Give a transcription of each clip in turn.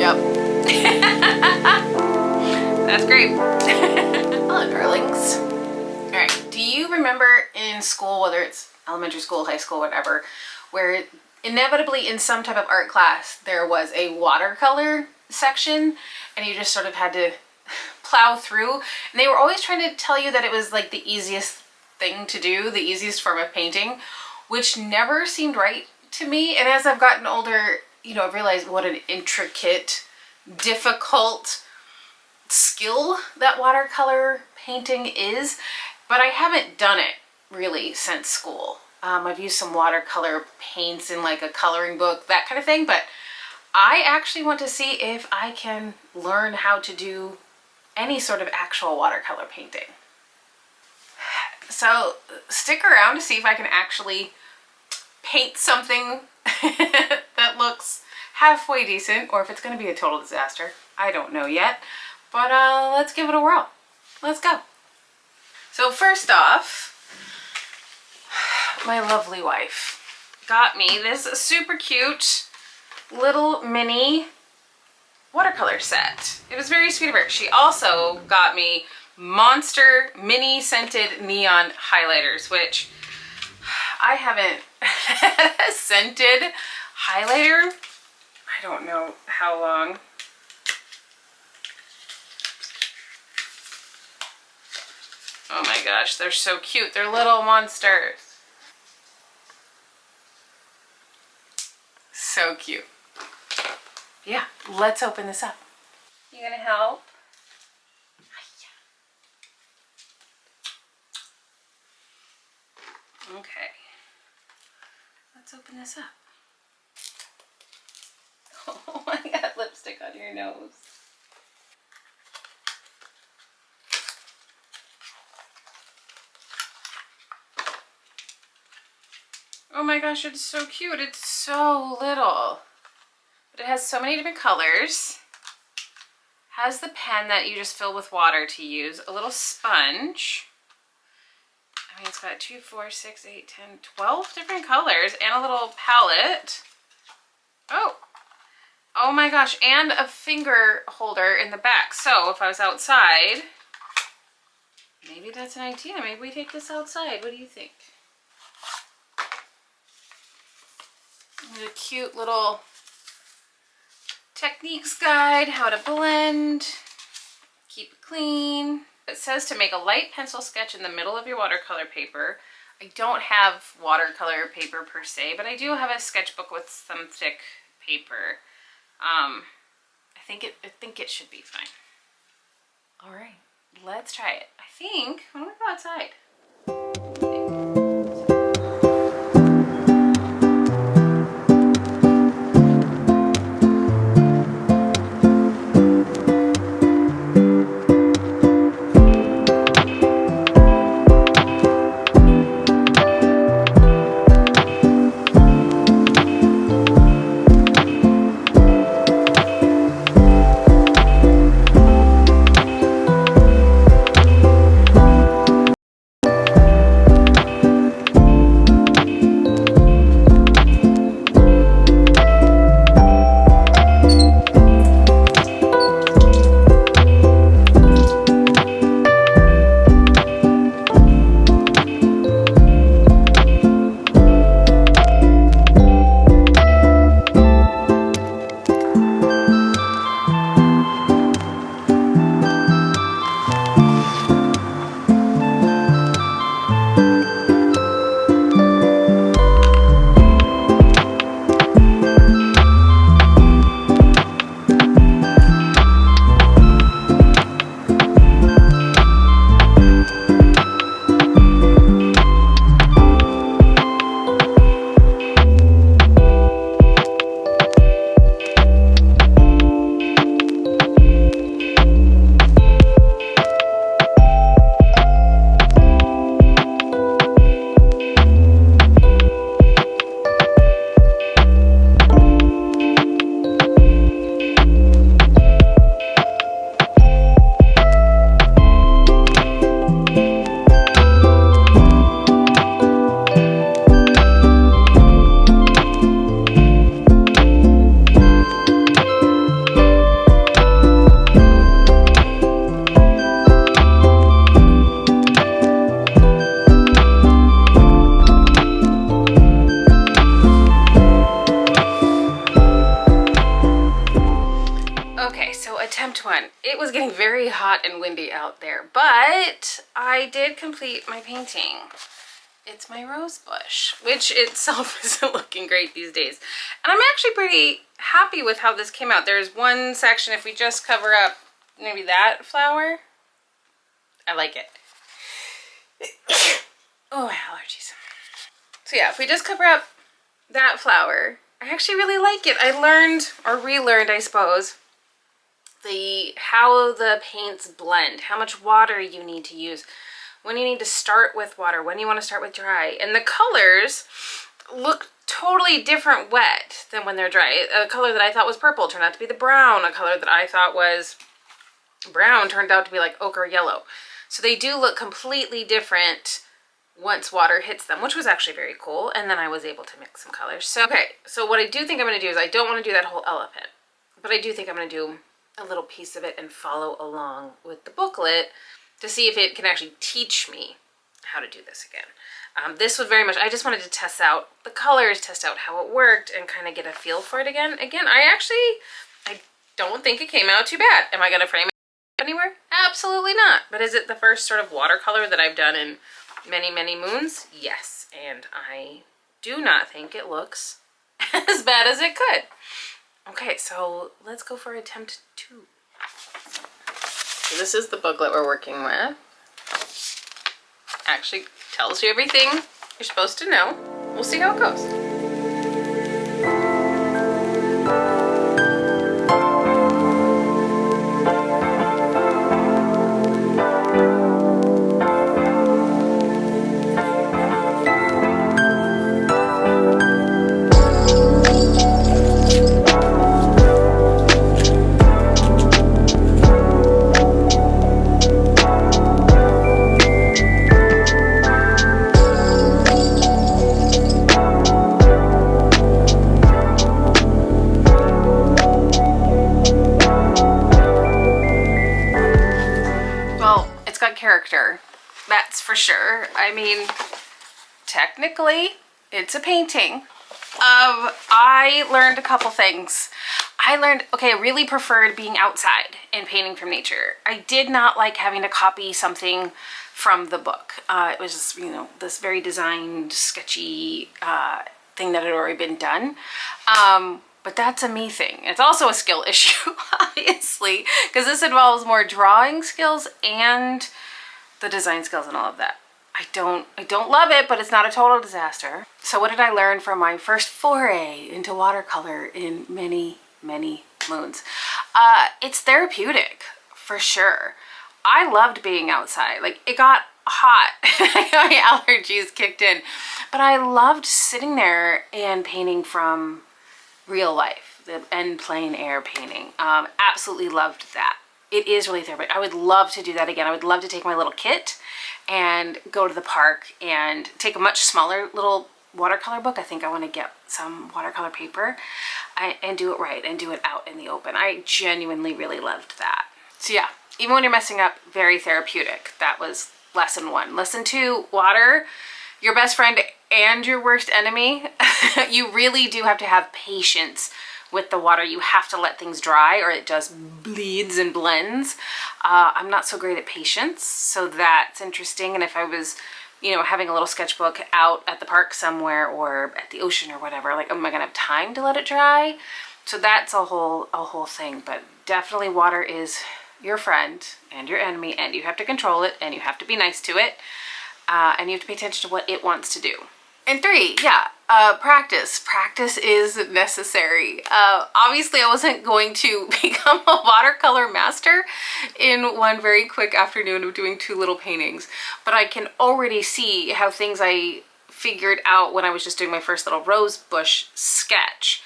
Yep. That's great. Hello, darlings. All right, do you remember in school, whether it's elementary school, high school, whatever, where inevitably in some type of art class there was a watercolor section and you just sort of had to plow through, and they were always trying to tell you that it was like the easiest thing to do, the easiest form of painting, which never seemed right to me. And as I've gotten older, you know, I've realized what an intricate, difficult skill that watercolor painting is, but I haven't done it really since school. I've used some watercolor paints in like a coloring book, that kind of thing, but I actually want to see if I can learn how to do any sort of actual watercolor painting. So stick around to see if I can actually paint something that looks halfway decent, or if it's going to be a total disaster. I don't know yet, but let's give it a whirl. Let's go. So first off, my lovely wife got me this super cute little mini watercolor set. It was very sweet of her. She also got me monster mini scented neon highlighters, which I haven't had a scented highlighter, I don't know how long. Oh my gosh, they're so cute. They're little monsters. So cute. Yeah, let's open this up. You gonna help? Okay. Let's open this up. Oh, I got lipstick on your nose. Oh my gosh, it's so cute. It's so little. But it has so many different colors. Has the pen that you just fill with water to use. A little sponge. I mean, it's got 2, 4, 6, 8, 10, 12 different colors. And a little palette. Oh. Oh my gosh. And a finger holder in the back. So if I was outside, maybe that's an idea. Maybe we take this outside. What do you think? A cute little techniques guide, how to blend, keep it clean. It says to make a light pencil sketch in the middle of your watercolor paper. I don't have watercolor paper per se, but I do have a sketchbook with some thick paper. I think it should be fine. All right, let's try it. I think I'm gonna go outside. attempt one. It was getting very hot and windy out there, but I did complete my painting. It's my rose bush, which itself isn't looking great these days. And I'm actually pretty happy with how this came out. There's one section, if we just cover up maybe that flower, I like it. Oh, my allergies. So yeah, if we just cover up that flower, I actually really like it. I learned, or relearned, I suppose, how the paints blend, how much water you need to use, when you need to start with water, when you want to start with dry. And the colors look totally different wet than when they're dry. A color that I thought was purple turned out to be the brown. A color that I thought was brown turned out to be like ochre yellow. So they do look completely different once water hits them, which was actually very cool. And then I was able to mix some colors. So, okay, so what I do think I'm going to do is I don't want to do that whole elephant, but I do think I'm going to do a little piece of it and follow along with the booklet to see if it can actually teach me how to do this again. This was very much, I just wanted to test out the colors, test out how it worked, and kind of get a feel for it again. Again, I don't think it came out too bad. Am I going to frame it anywhere? Absolutely not. But is it the first sort of watercolor that I've done in many, many moons? Yes. And I do not think it looks as bad as it could. Okay, so let's go for attempt 2. So this is the booklet we're working with. Actually tells you everything you're supposed to know. We'll see how it goes. Character, that's for sure. I mean, technically it's a painting. I learned a couple things. Okay, I really preferred being outside and painting from nature. I did not like having to copy something from the book. It was just, you know, this very designed, sketchy thing that had already been done. But that's a me thing. It's also a skill issue, obviously, because this involves more drawing skills and the design skills and all of that. I don't love it, but it's not a total disaster. So what did I learn from my first foray into watercolor in many, many moons? It's therapeutic, for sure. I loved being outside. Like, it got hot. My allergies kicked in. But I loved sitting there and painting from real life, and plein air painting. Absolutely loved that. It is really therapeutic. I would love to do that again. I would love to take my little kit and go to the park and take a much smaller little watercolor book. I think I want to get some watercolor paper and do it right and do it out in the open. I genuinely really loved that. So yeah, even when you're messing up, very therapeutic. That was lesson 1. Lesson 2, water, your best friend and your worst enemy. You really do have to have patience with the water. You have to let things dry or it just bleeds and blends. I'm not so great at patience, so that's interesting. And if I was, you know, having a little sketchbook out at the park somewhere or at the ocean or whatever, like, am I gonna have time to let it dry? So that's a whole thing. But definitely water is your friend and your enemy, and you have to control it, and you have to be nice to it, and you have to pay attention to what it wants to do. And 3, yeah, practice. Practice is necessary. Obviously, I wasn't going to become a watercolor master in one very quick afternoon of doing 2 little paintings, but I can already see how things I figured out when I was just doing my first little rose bush sketch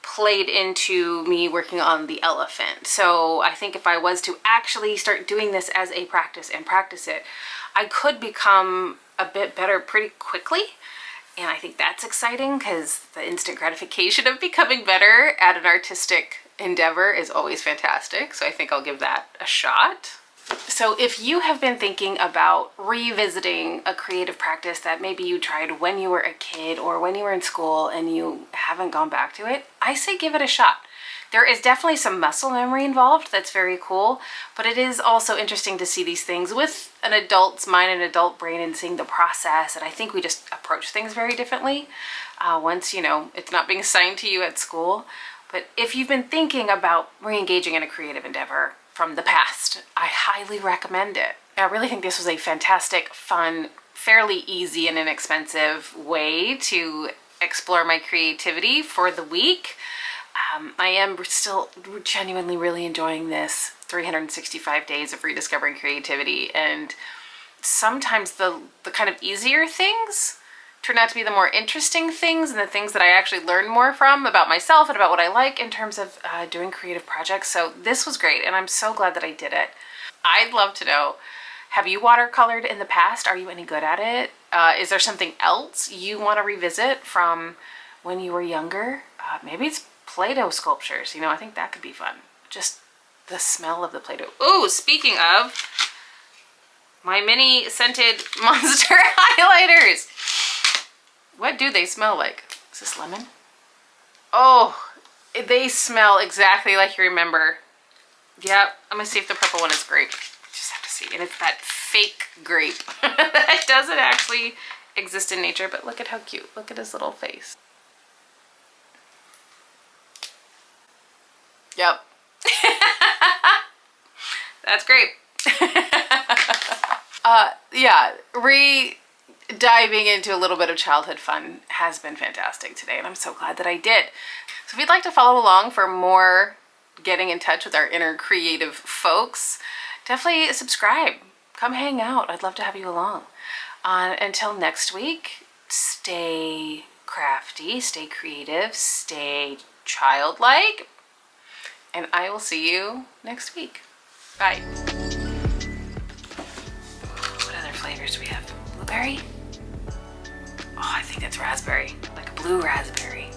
played into me working on the elephant. So I think if I was to actually start doing this as a practice and practice it, I could become a bit better pretty quickly. And I think that's exciting because the instant gratification of becoming better at an artistic endeavor is always fantastic. So I think I'll give that a shot. So if you have been thinking about revisiting a creative practice that maybe you tried when you were a kid or when you were in school and you haven't gone back to it, I say give it a shot. There is definitely some muscle memory involved that's very cool, but it is also interesting to see these things with an adult's mind and adult brain and seeing the process. And I think we just approach things very differently once, you know, it's not being assigned to you at school. But if you've been thinking about re-engaging in a creative endeavor from the past, I highly recommend it. I really think this was a fantastic, fun, fairly easy and inexpensive way to explore my creativity for the week. I am still genuinely really enjoying this 365 days of rediscovering creativity, and sometimes the kind of easier things turn out to be the more interesting things and the things that I actually learn more from about myself and about what I like in terms of doing creative projects. So this was great, and I'm so glad that I did it. I'd love to know, have you watercolored in the past? Are you any good at it? Is there something else you want to revisit from when you were younger? Maybe it's Play-Doh sculptures. You know, I think that could be fun. Just the smell of the Play-Doh. Oh, speaking of, my mini scented monster highlighters. What do they smell like? Is this lemon? Oh, they smell exactly like you remember. Yep, I'm gonna see if the purple one is grape. Just have to see. And it's that fake grape that doesn't actually exist in nature, but look at how cute. Look at his little face. Yep. That's great. Yeah, diving into a little bit of childhood fun has been fantastic today, and I'm so glad that I did. So if you'd like to follow along for more getting in touch with our inner creative folks, definitely subscribe. Come hang out. I'd love to have you along. Until next week, stay crafty, stay creative, stay childlike, and I will see you next week. Bye. What other flavors do we have? Blueberry? Oh, I think that's raspberry, like a blue raspberry.